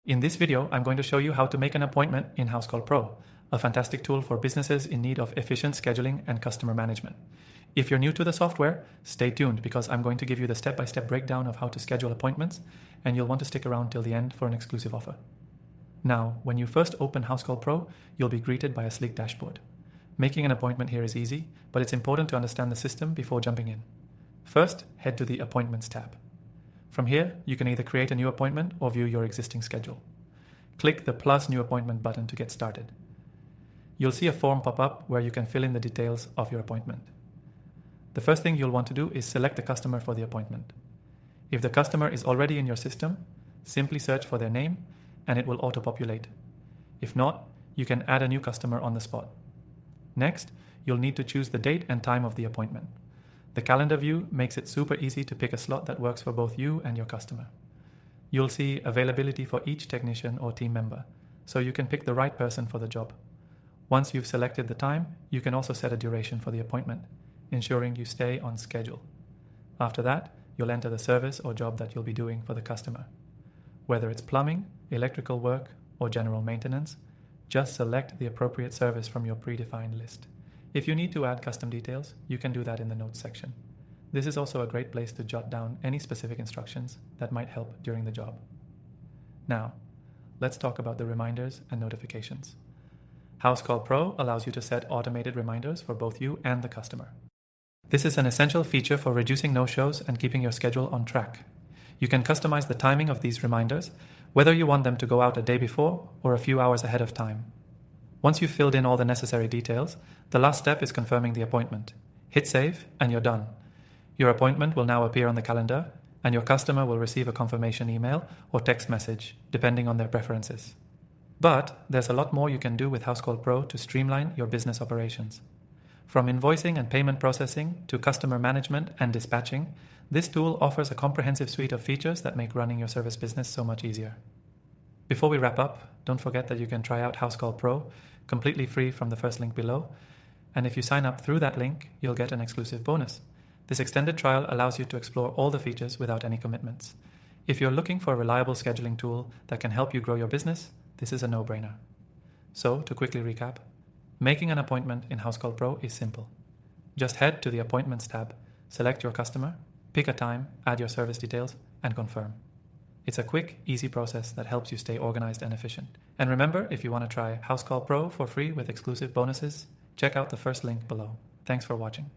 In this video, I'm going to show you how to make an appointment in Housecall Pro, a fantastic tool for businesses in need of efficient scheduling and customer management. If you're new to the software, stay tuned because I'm going to give you the step-by-step breakdown of how to schedule appointments, and you'll want to stick around till the end for an exclusive offer. Now, when you first open Housecall Pro, you'll be greeted by a sleek dashboard. Making an appointment here is easy, but it's important to understand the system before jumping in. First, head to the Appointments tab. From here, you can either create a new appointment or view your existing schedule. Click the plus new appointment button to get started. You'll see a form pop up where you can fill in the details of your appointment. The first thing you'll want to do is select the customer for the appointment. If the customer is already in your system, simply search for their name and it will auto-populate. If not, you can add a new customer on the spot. Next, you'll need to choose the date and time of the appointment. The calendar view makes it super easy to pick a slot that works for both you and your customer. You'll see availability for each technician or team member, so you can pick the right person for the job. Once you've selected the time, you can also set a duration for the appointment, ensuring you stay on schedule. After that, you'll enter the service or job that you'll be doing for the customer. Whether it's plumbing, electrical work, or general maintenance, just select the appropriate service from your predefined list. If you need to add custom details, you can do that in the notes section. This is also a great place to jot down any specific instructions that might help during the job. Now, let's talk about the reminders and notifications. Housecall Pro allows you to set automated reminders for both you and the customer. This is an essential feature for reducing no-shows and keeping your schedule on track. You can customize the timing of these reminders, whether you want them to go out a day before or a few hours ahead of time. Once you've filled in all the necessary details, the last step is confirming the appointment. Hit save and you're done. Your appointment will now appear on the calendar and your customer will receive a confirmation email or text message, depending on their preferences. But there's a lot more you can do with Housecall Pro to streamline your business operations. From invoicing and payment processing to customer management and dispatching, this tool offers a comprehensive suite of features that make running your service business so much easier. Before we wrap up, don't forget that you can try out Housecall Pro completely free from the first link below. And if you sign up through that link, you'll get an exclusive bonus. This extended trial allows you to explore all the features without any commitments. If you're looking for a reliable scheduling tool that can help you grow your business, this is a no-brainer. So, to quickly recap, making an appointment in Housecall Pro is simple. Just head to the Appointments tab, select your customer, pick a time, add your service details, and confirm. It's a quick, easy process that helps you stay organized and efficient. And remember, if you want to try Housecall Pro for free with exclusive bonuses, check out the first link below. Thanks for watching.